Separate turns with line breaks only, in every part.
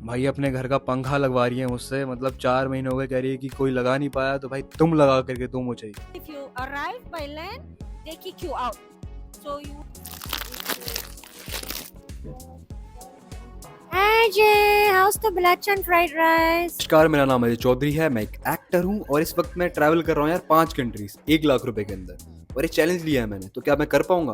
भाई अपने घर का पंखा लगवा रही है मुझसे, मतलब 4 महीने हो गए, कह रही है कि कोई लगा नहीं पाया तो भाई तुम लगा करके तुम हो चाहिए।
If you arrive by land, they kick you out. So you. Hi Jay, how's the belacan fried rice?
नमस्कार, मेरा नाम अजय चौधरी है, मैं एक एक्टर हूँ और इस वक्त मैं ट्रैवल कर रहा हूँ यार 5 कंट्रीज 1 लाख रुपए के अंदर। और ये चैलेंज लिया है मैंने, तो क्या मैं कर पाऊंगा?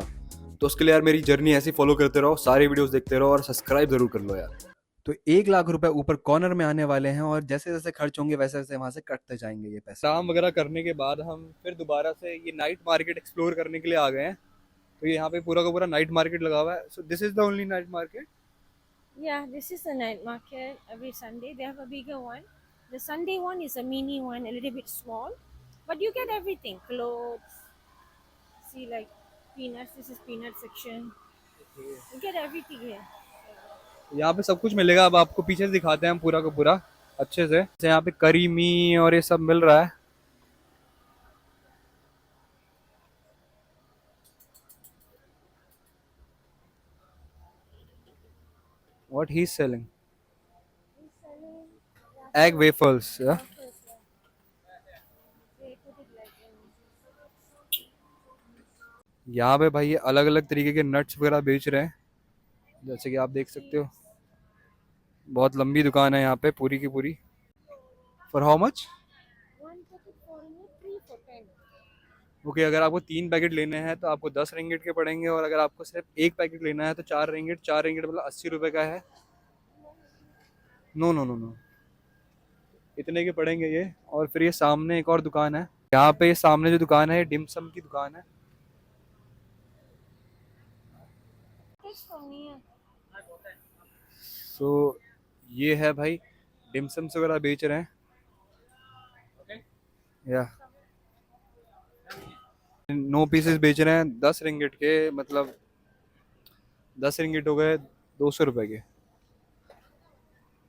तो उसके लिए यार मेरी जर्नी ऐसी फॉलो करते रहो, सारे वीडियोस देखते रहो और सब्सक्राइब जरूर कर लो यार। तो 1 लाख रुपए ऊपर कॉर्नर में आने वाले हैं और जैसे जैसे खर्च होंगे वैसे वैसे वहां से कटते जाएंगे ये पैसे। काम वगैरह करने के बाद हम फिर दोबारा से ये नाइट मार्केट एक्सप्लोर करने के लिए आ गए हैं। तो यहाँ पे पूरा का पूरा नाइट मार्केट लगा हुआ है। So this is the only night market.
Yeah, this is the night market every Sunday. They have a bigger one. The Sunday one is a mini one, a little bit small, but you get everything clothes. See, like peanuts, this is peanut section. You get everything here.
यहाँ पे सब कुछ मिलेगा। अब आपको पीछे से दिखाते हैं हम पूरा का पूरा अच्छे से। जैसे यहाँ पे करी मी और ये सब मिल रहा है। What he is selling?
He's selling
egg waffles.
waffles, yeah. They put it like
यहाँ पे भाई ये अलग अलग तरीके के नट्स वगैरह बेच रहे हैं, जैसे कि आप देख सकते हो।
cheese.
बहुत लंबी दुकान है यहाँ पे पूरी की पूरी। For how much?
One packet for you, three for 10.
Okay, अगर आपको 3 पैकेट लेने हैं तो आपको 10 रिंगिट के पड़ेंगे, और अगर आपको सिर्फ 1 पैकेट लेना है तो 4 रिंगिट। 4 रिंगिट मतलब 80 रुपए का है। नो नो नो नो, इतने के पड़ेंगे ये। और फिर ये सामने एक और दुकान है। यहाँ पे ये सामने जो दुकान है ये डिमसम की दुकान है।
Packets for me.
सो ये है भाई, डिमसम्स वगैरह बेच रहे हैं या नो पीसेस बेच रहे हैं 10 रिंगिट के, मतलब 10 रिंगिट हो गए 200 रुपए के।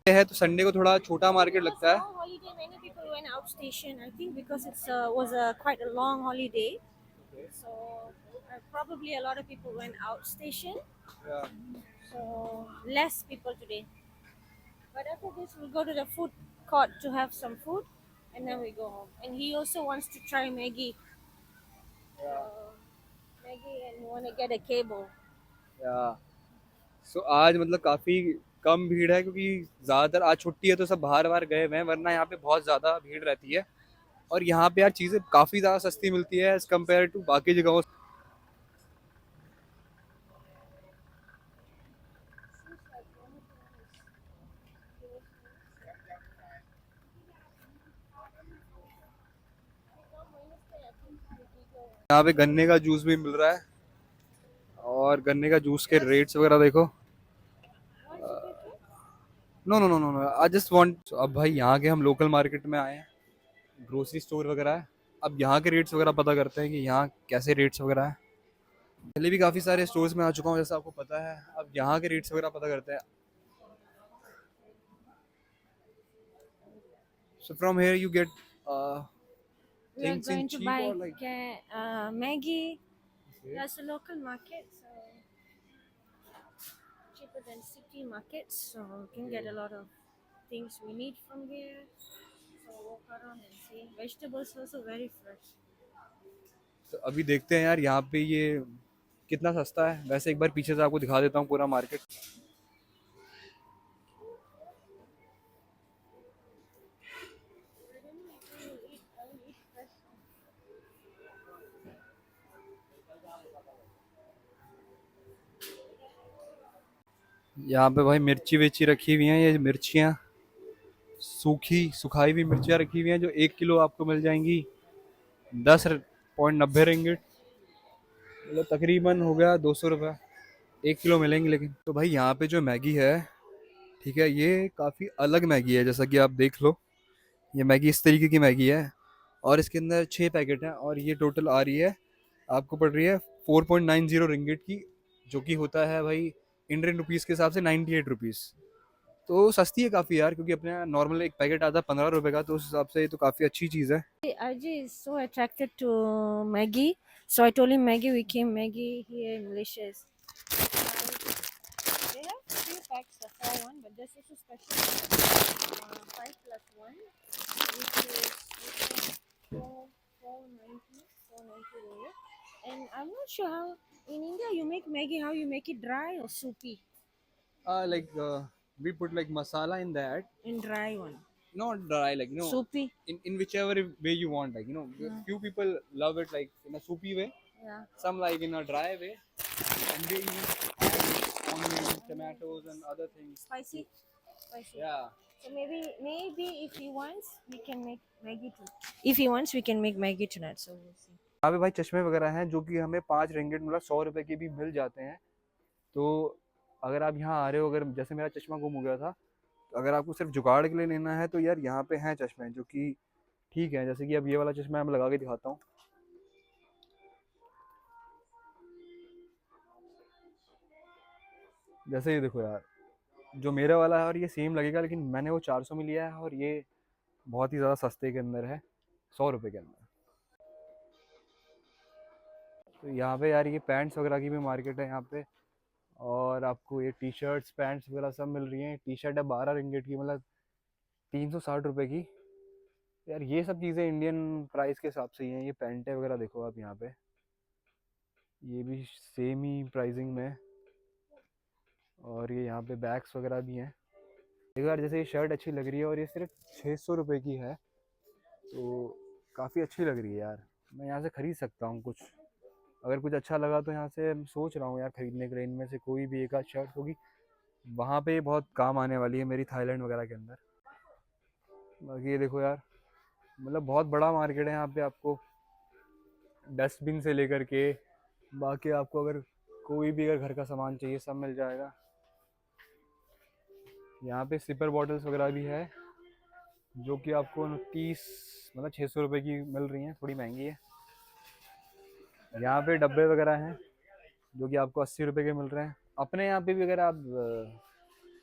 ये है तो संडे को थोड़ा छोटा मार्केट लगता है।
Long holiday, many people went outstation. I think because it's was a quite a long holiday, so probably a lot of people went outstation. So less people today. But after this, we'll go to the food court to have some food, and then we go home. And he also wants to try Maggie. Maggie, and want to get a cable.
सो आज मतलब काफी कम भीड़ है, क्योंकि ज्यादातर आज छुट्टी है तो सब बाहर बाहर गए हुए हैं, वरना यहाँ पे बहुत ज्यादा भीड़ रहती है। और यहाँ पे यार चीजें काफी ज्यादा सस्ती मिलती है एज कम्पेयर टू बाकी जगहों। यहाँ पे गन्ने का जूस भी मिल रहा है, और गन्ने का जूस के रेट्स वगैरह देखो। No no no no no, I just want. अब भाई यहाँ के हम लोकल मार्केट में आए हैं, ग्रोसरी स्टोर वगैरह है। अब यहाँ के रेट्स वगैरह पता करते हैं कि यहाँ कैसे रेट्स वगैरह है। पहले भी काफ़ी सारे स्टोर्स में आ चुका हूँ, जैसा आपको पता है। अब यहाँ के रेट्स वगैरह पता करते हैं। So from here you get
We are
things in
going to
cheap
buy
और like.
Maggie. That's a local market, so cheaper than city markets. So we can get a lot of things we need from here. So walk around and see. Vegetables also very fresh.
तो अभी देखते हैं यार यहाँ पे ये कितना सस्ता है। वैसे एक बार पीछे से आपको दिखा देता हूँ पूरा मार्केट। यहाँ पे भाई मिर्ची विर्ची रखी हुई हैं, ये मिर्चियाँ सूखी सुखाई हुई मिर्चियाँ रखी हुई हैं, जो 1 किलो आपको मिल जाएंगी 10.90 रिंगिट, मतलब तकरीबन हो गया 200 रुपये। 1 किलो मिलेंगे। लेकिन तो भाई यहाँ पे जो मैगी है, ठीक है, ये काफ़ी अलग मैगी है, जैसा कि आप देख लो। ये मैगी इस तरीके की मैगी है, और इसके अंदर 6 पैकेट हैं, और ये टोटल आ रही है आपको पड़ रही है 4.90 रिंगिट की, जो कि होता है भाई इंडियन रुपीज़ के हिसाब से 98 रुपीज़। तो सस्ती है काफ़ी यार, क्योंकि अपने यहाँ नॉर्मल एक पैकेट आता है 15 रुपए का, तो उस हिसाब से ये तो काफ़ी अच्छी चीज़ है।
RJ is so attracted to Maggie, so I told him Maggie. We came Maggie here in Malaysia. They have 3 packs, the 4 one, but there's also special 5+1, which is 490 ringgit. And I'm not sure how in India you make Maggie. How you make it dry or soupy?
Like we put like masala in that,
In dry one,
not dry, like
soupy.
in whichever way you want, like few people love it like in a soupy way,
Yeah.
some like in a dry way, and they even add onions, tomatoes, and other things.
Spicy. Spicy.
Yeah.
So maybe if he wants, we can make Maggie too. If he wants, we can make Maggie tonight. So we'll see.
यहाँ पे भाई चश्मे वगैरह हैं जो कि हमें 5 ringgit मतलब 100 रुपए के भी मिल जाते हैं। तो अगर आप यहाँ आ रहे हो, अगर जैसे मेरा चश्मा गुम हो गया था, तो अगर आपको सिर्फ जुगाड़ के लिए लेना है तो यार यहाँ पे हैं चश्मे जो कि ठीक है। जैसे कि अब ये वाला चश्मा मैं लगा के दिखाता हूँ। जैसे ये देखो यार, जो मेरा वाला है और ये सेम लगेगा, लेकिन मैंने वो 400 में लिया है और ये बहुत ही ज़्यादा सस्ते के अंदर है, 100 रुपये के अंदर। तो यहाँ पे यार ये पैंट्स वगैरह की भी मार्केट है यहाँ पे, और आपको ये टी शर्ट्स पैंट्स वगैरह सब मिल रही हैं। टी शर्ट है 12 रिंगिट की, मतलब 360 रुपये की। यार ये सब चीज़ें इंडियन प्राइस के हिसाब से ही हैं। ये पैंटें वगैरह देखो आप यहाँ पे, ये भी सेम ही प्राइसिंग में है। और ये यहाँ पे बैग्स वगैरह भी हैं। एक बार जैसे ये शर्ट अच्छी लग रही है और ये सिर्फ 600 रुपये की है, तो काफ़ी अच्छी लग रही है यार। मैं यहाँ से ख़रीद सकता हूँ कुछ, अगर कुछ अच्छा लगा तो यहाँ से सोच रहा हूँ यार ख़रीदने के लिए। इनमें से कोई भी एक आध शर्ट होगी, वहाँ पे बहुत काम आने वाली है मेरी थाईलैंड वगैरह के अंदर। बाकी ये देखो यार, मतलब बहुत बड़ा मार्केट है यहाँ पे। आपको डस्टबिन से लेकर के बाकी आपको अगर कोई भी अगर घर का सामान चाहिए सब मिल जाएगा। यहाँ पे सिपर बॉटल्स वगैरह भी है जो कि आपको 600 रुपये की मिल रही हैं, थोड़ी महंगी है। यहाँ पे डब्बे वगैरह हैं जो कि आपको 80 रुपये के मिल रहे हैं। अपने यहाँ पे भी अगर आप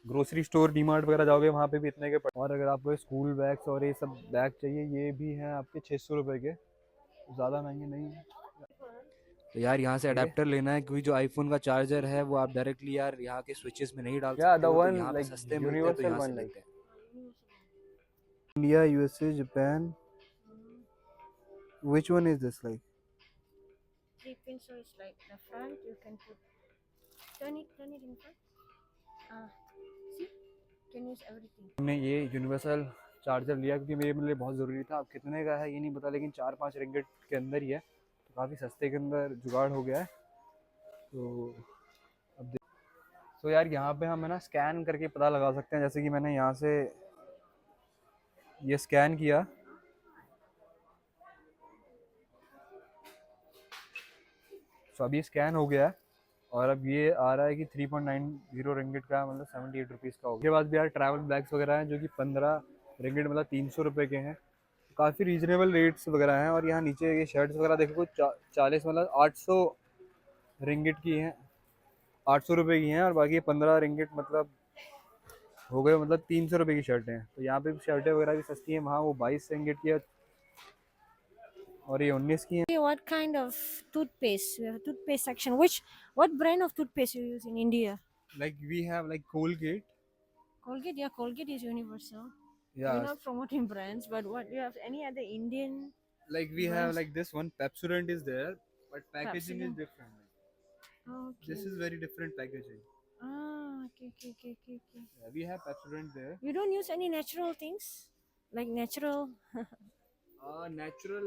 ग्रोसरी स्टोर डीमार्ट वगैरह जाओगे वहाँ पे भी इतने के और अगर आपको स्कूल बैग्स और ये सब बैग चाहिए, ये भी हैं आपके 600 रुपये के, ज़्यादा महंगे नहीं है। तो यार यहाँ से अडेप्टर लेना है, क्योंकि जो आईफोन का चार्जर है वो आप डायरेक्टली यार यहाँ के स्विचेस में नहीं डाल सकते हो, तो यहाँ पे सस्ते मिलते हैं तो यहाँ से लेते हैं। India, USA, Japan, which one is this like?
3 pins, so it's like the front. You can turn it in front. See, can use everything.
हमने ये यूनिवर्सल चार्जर लिया क्योंकि मेरे लिए बहुत ज़रूरी था। अब कितने का है ये नहीं पता, लेकिन 4-5 रिंगिट के अंदर ही है, तो काफ़ी सस्ते के अंदर जुगाड़ हो गया है। तो अब तो यार यहाँ पे हम है ना स्कैन करके पता लगा सकते हैं। जैसे कि मैंने यहाँ से ये स्कैन किया, तो अभी स्कैन हो गया है और अब ये आ रहा है कि 3.90 रिंगिट का, मतलब 78 रुपीज़ का हो गया। उसके बाद भी यार ट्रैवल बैग्स वगैरह हैं जो कि 15 रिंगिट मतलब 300 रुपये के हैं। काफ़ी रीजनेबल रेट्स वगैरह हैं। और यहाँ नीचे ये शर्ट्स वगैरह देखो कुछ 40 मतलब 800 रिंगिट की हैं, 800 रुपये की हैं, और बाकी 15 रिंगिट मतलब हो गए, मतलब 300 रुपये की शर्टें हैं। तो यहाँ पे शर्टें वगैरह भी सस्ती हैं, वहाँ वो 22 रिंगिट की है और ये 19 की हैं।
What kind of toothpaste? We have a toothpaste section. What brand of toothpaste you use in India?
Like we have like Colgate.
Colgate, yeah, Colgate is universal.
Yeah.
We're not promoting brands, but what do you have? Any other Indian?
Like we have
brands?
like this one, Pepsodent is there, but packaging is
Pepsodent.
different.
Okay.
This is very different packaging.
Okay.
Yeah, we have Pepsodent there.
You don't use any natural things? Like natural?
Natural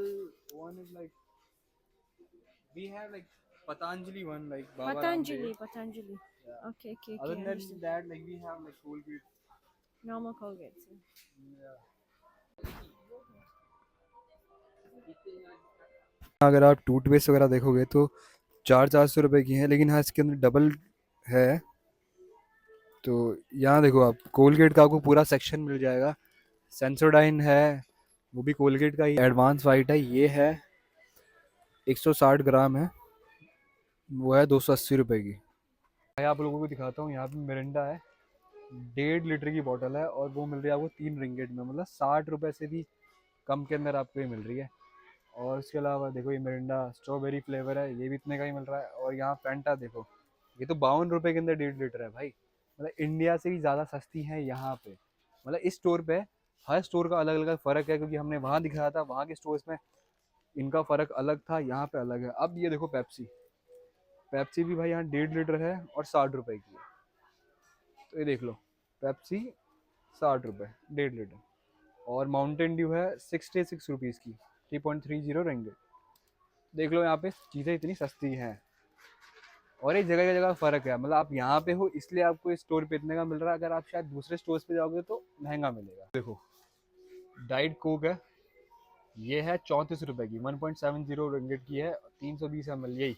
one is like we have like Patanjali one, like Baba
Patanjali.
Ramdev. Yeah.
Okay.
Other than
Understood.
that, like we have like Colgate.
Normal Colgate.
Yeah. अगर आप toothpaste वगैरह देखोगे तो 400 रुपये की है, लेकिन हाँ इसके अंदर डबल है। तो यहाँ देखो आप, कोलगेट का आपको पूरा सेक्शन मिल जाएगा। सेंसोडाइन है, वो भी कोलगेट का ही। एडवांस वाइट है, ये है 160 ग्राम है, वो है 280 रुपये की। मैं आप लोगों को दिखाता हूँ। यहाँ पे मिरिंडा है, 1.5 लीटर की बोतल है और वो मिल रही है आपको 3 रिंगिट में, मतलब 60 रुपये से भी कम के अंदर आपको ये मिल रही है। और उसके अलावा देखो ये मिरिंडा स्ट्रॉबेरी फ्लेवर है, ये भी इतने का ही मिल रहा है। और यहाँ फैंटा देखो, ये तो 52 रुपये के अंदर 1.5 लीटर है भाई, मतलब इंडिया से भी ज़्यादा सस्ती है यहाँ पे। मतलब इस स्टोर पे हर स्टोर का अलग अलग फ़र्क है, क्योंकि हमने वहाँ दिखाया था, वहाँ के स्टोर्स में इनका फ़र्क अलग था, यहाँ पे अलग है। अब ये देखो पेप्सी, पेप्सी भी भाई यहाँ 1.5 लीटर है और 60 रुपए की है। तो ये देख लो, पेप्सी 60 रुपए 1.5 लीटर। और माउंटेन ड्यू है 66 रुपीज़ की, 3.30 रिंगिट। देख लो यहाँ पे चीज़ें इतनी सस्ती हैं। और एक जगह जगह फ़र्क है, मतलब आप यहाँ पे हो इसलिए आपको इस स्टोर पे इतने का मिल रहा है, अगर आप शायद दूसरे स्टोर्स पे जाओगे तो महंगा मिलेगा। देखो डाइट कोक है, ये है 34 रुपए की, 1.70 रिंगिट की है, 320 ml यही।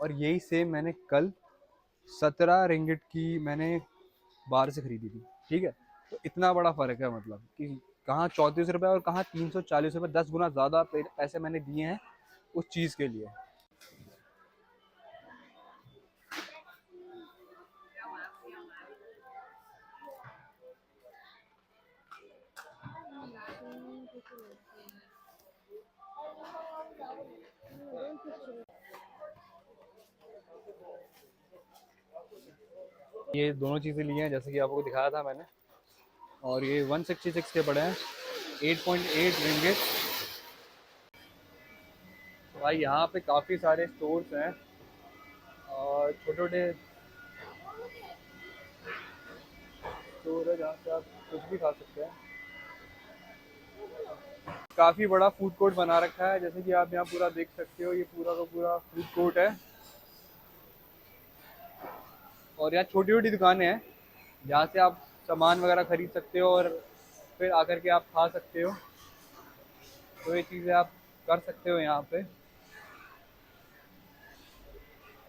और यही सेम मैंने कल 17 रिंगिट की मैंने बाहर से खरीदी थी, ठीक है। तो इतना बड़ा फ़र्क है, मतलब कि कहाँ 34 रुपये और कहाँ 340 रुपये, 10 गुना ज़्यादा पैसे मैंने दिए हैं उस चीज़ के लिए। ये दोनों चीज़ें ली हैं जैसे कि आपको दिखाया था मैंने, और ये 166 के पड़े हैं, 8.8 रिंगिट। भाई यहाँ पे काफ़ी सारे स्टोर्स हैं और छोटे छोटे स्टोर है जहाँ से आप कुछ भी खा सकते हैं। काफ़ी बड़ा फूड कोर्ट बना रखा है, जैसे कि आप यहाँ पूरा देख सकते हो, ये पूरा का पूरा फूड कोर्ट है। और यहाँ छोटी छोटी दुकानें हैं जहाँ से आप सामान वगैरह खरीद सकते हो और फिर आकर के आप खा सकते हो। तो ये चीज़ें आप कर सकते हो यहाँ पे।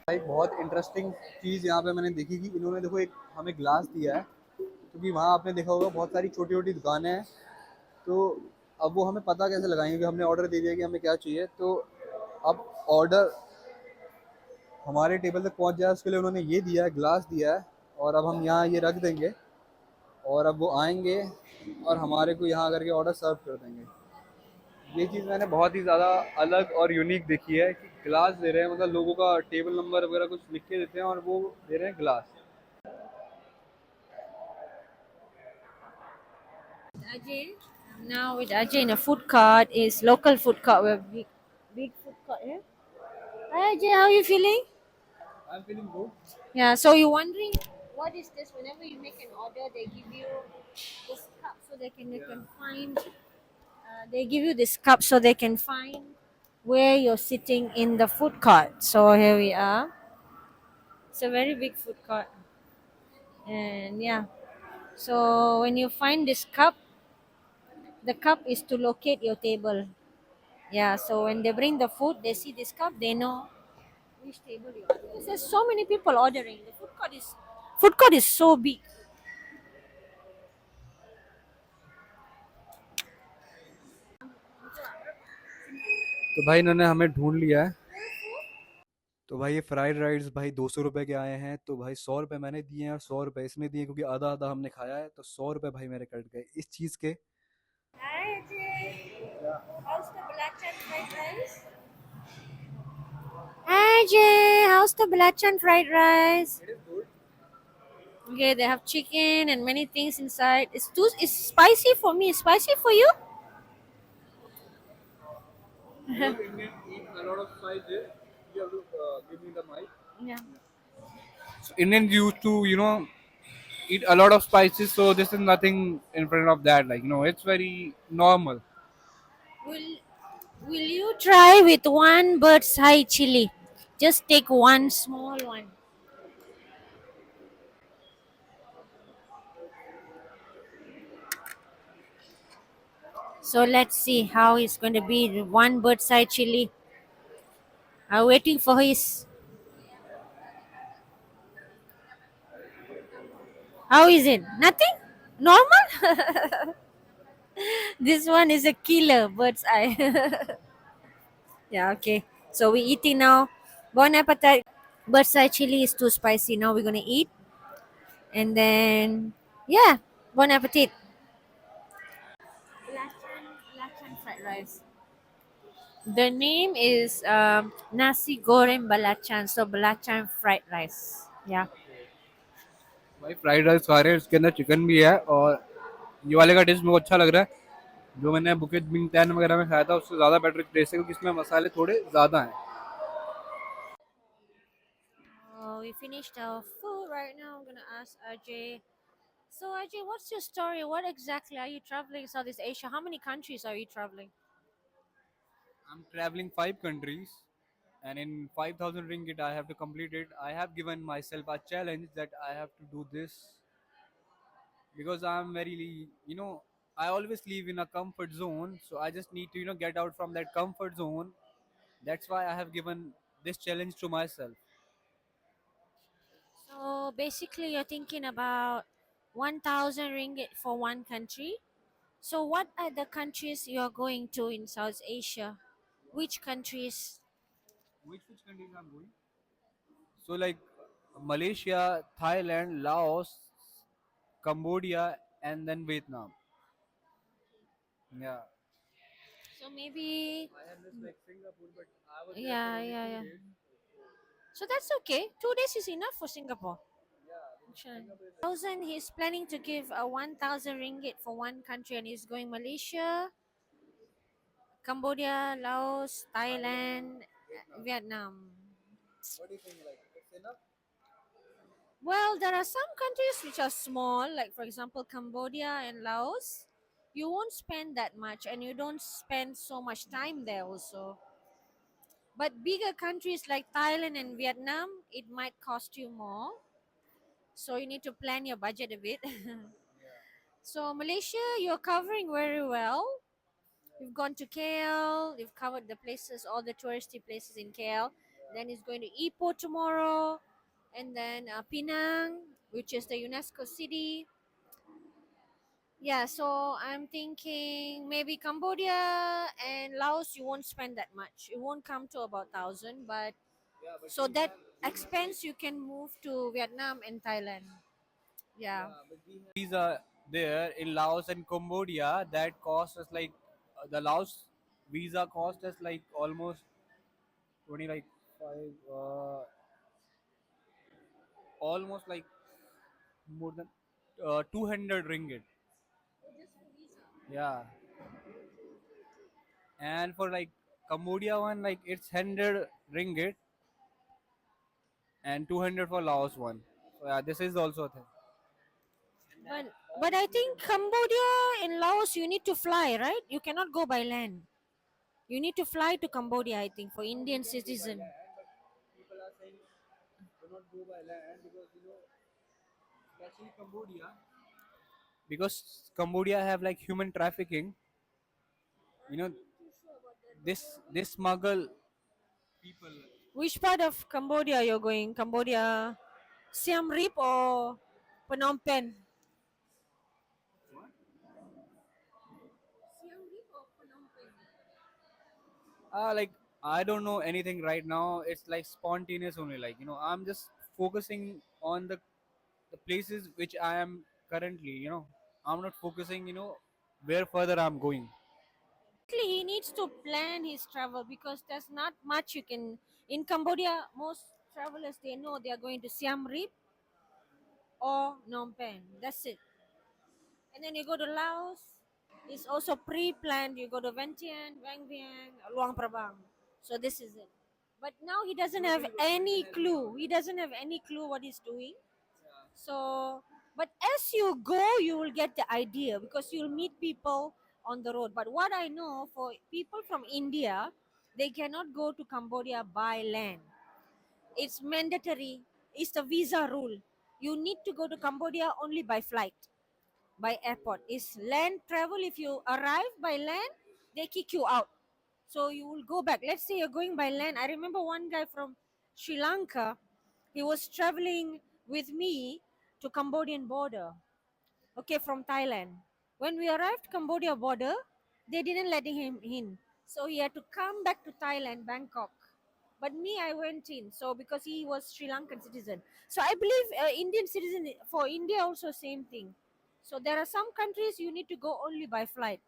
भाई बहुत इंटरेस्टिंग चीज़ यहाँ पे मैंने देखी कि इन्होंने देखो एक हमें ग्लास दिया है, क्योंकि वहाँ आपने देखा होगा बहुत सारी छोटी छोटी दुकानें हैं। तो अब वो हमें पता कैसे लगाएंगे कि हमने ऑर्डर दे दिया कि हमें क्या चाहिए, तो अब ऑर्डर हमारे टेबल तक पहुँच जाए उसके लिए उन्होंने ये दिया है, ग्लास दिया है। और अब हम यहाँ ये रख देंगे और अब वो आएंगे और हमारे को यहाँ करके ऑर्डर सर्व कर देंगे। ये चीज़ मैंने बहुत ही ज़्यादा अलग और यूनिक देखी है कि ग्लास दे रहे हैं, मतलब लोगों का टेबल नंबर वगैरह कुछ लिख के देते हैं और वो दे रहे हैं glass.
Ajay, now with Ajay in a food court is local food court. We're big food court here. Hi Ajay, how are you feeling?
I'm feeling good.
Yeah, so you're wondering what is this? Whenever you make an order, they give you this cup so they can find. They give you this cup so they can find where you're sitting in the food court. So here we are. It's a very big food court, and yeah. So when you find this cup, the cup is to locate your table. Yeah. So when they bring the food, they see this cup, they know which table you are. Because there's so many people ordering. The food court is so big.
तो भाई इन्होंने हमें ढूंढ लिया है। तो भाई ये फ्राइड राइस भाई 200 रुपए के आए हैं। तो भाई 100 रुपए मैंने दिए हैं और 100 रुपए इसने दिए, क्योंकि आधा आधा हमने खाया है। तो 100 रुपए भाई मेरे कट गए इस चीज़ के।
Hi Ajay. How's the belacan fried rice? Hi Ajay. How's the belacan fried rice?
It is good.
Okay, they have chicken and many things inside. It's spicy for me. Spicy for you?
Because Indian eat a lot of spices, you have to give me the mic.
Yeah.
So Indians used to, eat a lot of spices, so this is nothing in front of that. Like, it's very normal.
Will Will you try with one bird's eye chili? Just take one small one. So let's see how it's going to be. The one bird's eye chili. I'm waiting for his. How is it? Nothing? Normal? This one is a killer bird's eye. Yeah, okay. So we're eating now. Bon appetit. Bird's eye chili is too spicy. Now we're going to eat. And then, yeah, bon appetit. Belacan fried rice. The name is nasi goreng belacan, so belacan fried rice. Yeah.
भाई fried rice खा रहे हैं, इसके अंदर chicken भी है और ये वाले का टेस्ट मेरे को अच्छा लग रहा है। जो मैंने बुकेट बिंग टैन वगैरह में खाया था उससे ज़्यादा बेटर टेस्ट है क्योंकि इसमें मसाले थोड़े ज़्यादा हैं।
We finished our food. Right now, I'm gonna ask Ajay. So, Ajay, what's your story? What exactly are you traveling Southeast Asia? How many countries are you traveling?
I'm traveling 5 countries, and in 5,000 ringgit, I have to complete it. I have given myself a challenge that I have to do this because I'm very, I always live in a comfort zone, so I just need to, get out from that comfort zone. That's why I have given this challenge to myself.
So, basically, you're thinking about 1,000 ringgit for one country. So, what are the countries you're going to in South Asia? Which countries?
Which countries I'm going? So like Malaysia, Thailand, Laos, Cambodia, and then Vietnam. Yeah.
So, maybe.
I have missed like Singapore, but I was there for
Yeah,
only
yeah,
two
yeah.
days.
So, that's okay. 2 days is enough for Singapore.
Yeah,
Sure.
Singapore is like,
Thousand. He's planning to give a 1,000 ringgit for one country, and he's going Malaysia, Cambodia, Laos, Thailand,
Vietnam.
Vietnam.
What do you think? Like it's enough?
Well, there are some countries which are small, like for example Cambodia and Laos. You won't spend that much, and you don't spend so much time there also. But bigger countries like Thailand and Vietnam, it might cost you more. So you need to plan your budget a bit. So Malaysia, you're covering very well. You've gone to KL, you've covered the places, all the touristy places in KL. Then he's going to Ipoh tomorrow, and then Penang, which is the UNESCO city. Yeah, so I'm thinking maybe Cambodia and Laos, you won't spend that much. It won't come to about 1,000, but
Yeah, but
so that expense you can move to Vietnam and Thailand. Yeah.
we have visa there in Laos and Cambodia that cost us like the Laos visa cost us like almost 20 like five almost like more than 200 ringgit. Yeah, and for like Cambodia one, like it's 100 ringgit and 200 for Laos one. So yeah, this is also a thing.
But but I think Cambodia and Laos you need to fly, right? You cannot go by land. You need to fly to Cambodia, I think, for Indian citizen.
People are saying do not go by land because especially Cambodia. Because Cambodia have like human trafficking. You know, this smuggle people.
Which part of Cambodia you're going? Cambodia, Siem Reap or Phnom Penh?
Like I don't know anything right now. It's like spontaneous only. Like I'm just focusing on the places which I am currently. I'm not focusing. Where further I'm going.
Actually, he needs to plan his travel because there's not much you can. In Cambodia, most travelers they know they are going to Siem Reap or Phnom Penh. That's it. And then you go to Laos. It's also pre-planned. You go to Vientiane, Vang Vieng, Luang Prabang. So this is it. But now he doesn't have any clue. He doesn't have any clue what he's doing. So, but as you go, you will get the idea because you'll meet people on the road. But what I know for people from India, they cannot go to Cambodia by land. It's mandatory. It's the visa rule. You need to go to Cambodia only by flight, by airport. It's land travel. If you arrive by land, they kick you out. So you will go back. Let's say you're going by land. I remember one guy from Sri Lanka. He was traveling with me to Cambodian border. Okay, from Thailand. When we arrived Cambodia border, they didn't let him in. So he had to come back to Thailand, Bangkok. But me, I went in. So because he was Sri Lankan citizen. So I believe Indian citizen for India also same thing. So there are some countries you need to go only by flight.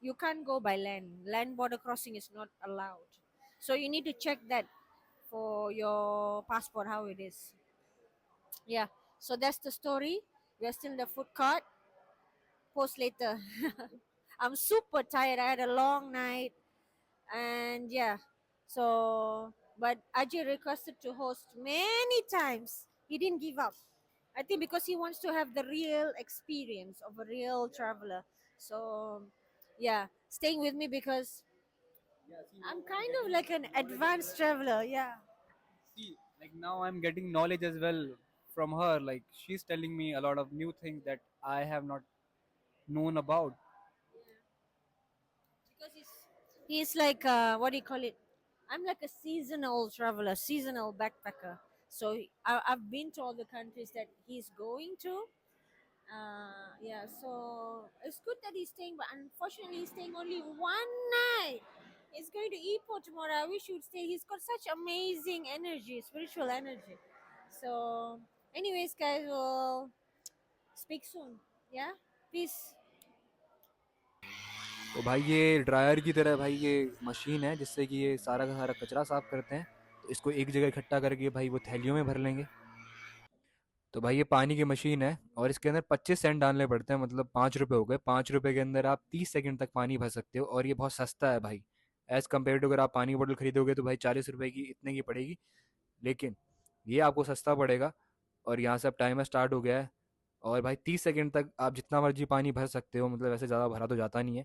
You can't go by land. Land border crossing is not allowed. So you need to check that for your passport how it is. Yeah. So that's the story. We're still in the food court. Post later. I'm super tired. I had a long night, and yeah. So, but Ajay requested to host many times. He didn't give up. I think because he wants to have the real experience of a real traveler. So, yeah, staying with me because I'm kind of like an advanced traveler. Yeah.
See, like now I'm getting knowledge as well from her. Like she's telling me a lot of new things that I have not known about.
Because he's like what do you call it? I'm like a seasonal traveler, seasonal backpacker. So I've been to all the countries that he's going to. Yeah, so it's good that he's staying, but unfortunately, he's staying only one night. He's going to Ipoh tomorrow. I wish he would stay. He's got such amazing energy, spiritual energy. So, anyways, guys, we'll speak soon. Yeah, peace.
तो भाई ये dryer की तरह भाई ये machine है जिससे कि ये सारा का सारा कचरा साफ करते हैं। तो इसको एक जगह इकट्ठा करके भाई वो थैलियों में भर लेंगे। तो भाई ये पानी की मशीन है और इसके अंदर 25 सेंट डालने पड़ते हैं, मतलब 5 रुपए हो गए। 5 रुपए के अंदर आप 30 सेकंड तक पानी भर सकते हो और ये बहुत सस्ता है भाई। एज कम्पेयर टू अगर आप पानी की बोतल खरीदोगे तो भाई 40 रुपए की इतने की पड़ेगी, लेकिन ये आपको सस्ता पड़ेगा। और यहाँ से अब टाइमर स्टार्ट हो गया है और भाई 30 सेकंड तक आप जितना मर्जी पानी भर सकते हो, मतलब ऐसे ज़्यादा भरा तो जाता नहीं है,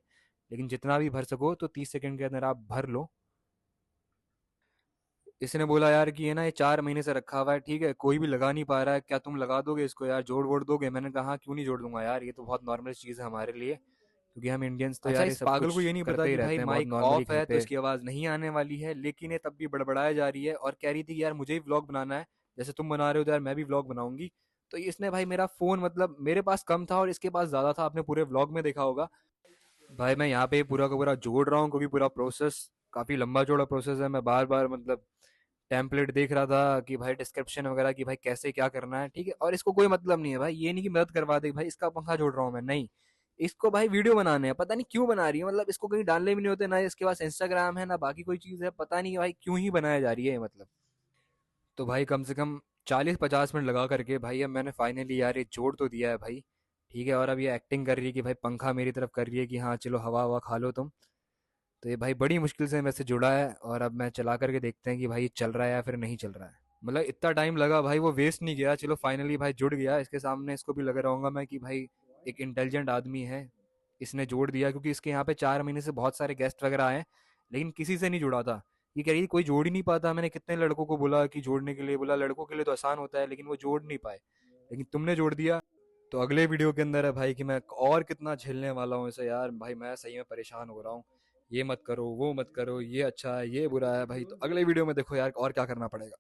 लेकिन जितना भी भर सको तो 30 सेकंड के अंदर आप भर लो। इसने बोला यार कि ये ना ये 4 महीने से रखा हुआ है, ठीक है, कोई भी लगा नहीं पा रहा है, क्या तुम लगा दोगे इसको यार, जोड़ वोड़ दोगे? मैंने कहा हाँ, क्यों नहीं जोड़ दूंगा यार, ये तो बहुत नॉर्मल चीज़ है हमारे लिए, क्योंकि हम इंडियंस तो
अच्छा,
यार ये
इस
सब
पागल को
कुछ
ये नहीं पता
करते ही
कि भाई
रहते हैं बहुत
माइक
नॉर्मली
ऑफ
घर
है तो
पे।
इसकी आवाज़ नहीं आने वाली है, लेकिन ये तब भी बड़बड़ाए जा रही है और कह रही थी कि यार मुझे भी व्लॉग बनाना है, जैसे तुम बना रहे हो तो यार मैं भी व्लॉग बनाऊंगी। तो इसने भाई मेरा फ़ोन, मतलब मेरे पास कम था और इसके पास ज़्यादा था, आपने पूरे व्लॉग में देखा होगा। भाई मैं यहाँ पे पूरा का पूरा जोड़ रहा हूँ क्योंकि पूरा प्रोसेस काफ़ी लंबा चौड़ा प्रोसेस है। मैं बार बार मतलब टेम्पलेट देख रहा था कि भाई डिस्क्रिप्शन वगैरह की भाई कैसे क्या करना है, ठीक है। और इसको कोई मतलब नहीं है भाई, ये नहीं कि मदद करवा दे भाई इसका पंखा जोड़ रहा हूँ मैं, नहीं। इसको भाई वीडियो बनाने हैं, पता नहीं क्यों बना रही है, मतलब इसको कहीं डालने भी नहीं होते, ना इसके पास इंस्टाग्राम है ना बाकी कोई चीज़ है, पता नहीं भाई क्यों ही बनाया जा रही है ये, मतलब। तो भाई कम से कम 40-50 मिनट लगा करके भाई अब मैंने फाइनली यार ये जोड़ तो दिया है भाई, ठीक है। और अब ये एक्टिंग कर रही है कि भाई पंखा मेरी तरफ कर रही है कि हाँ चलो हवा हवा खा लो तुम। तो ये भाई बड़ी मुश्किल से वैसे जुड़ा है और अब मैं चला करके देखते हैं कि भाई ये चल रहा है या फिर नहीं चल रहा है। मतलब इतना टाइम लगा भाई वो वेस्ट नहीं गया, चलो फाइनली भाई जुड़ गया। इसके सामने इसको भी लग रहूंगा मैं कि भाई एक इंटेलिजेंट आदमी है, इसने जोड़ दिया, क्योंकि इसके यहाँ पे 4 महीने से बहुत सारे गेस्ट वगैरह आए लेकिन किसी से नहीं जुड़ा था। ये कह रही कोई जोड़ ही नहीं पाता, मैंने कितने लड़कों को बोला कि जोड़ने के लिए, बोला लड़कों के लिए तो आसान होता है लेकिन वो जोड़ नहीं पाए, लेकिन तुमने जोड़ दिया। तो अगले वीडियो के अंदर है भाई कि मैं और कितना झेलने वाला हूँ इसे यार, भाई मैं सही में परेशान हो रहा हूँ। ये मत करो वो मत करो, ये अच्छा है ये बुरा है भाई, तो अगले वीडियो में देखो यार और क्या करना पड़ेगा।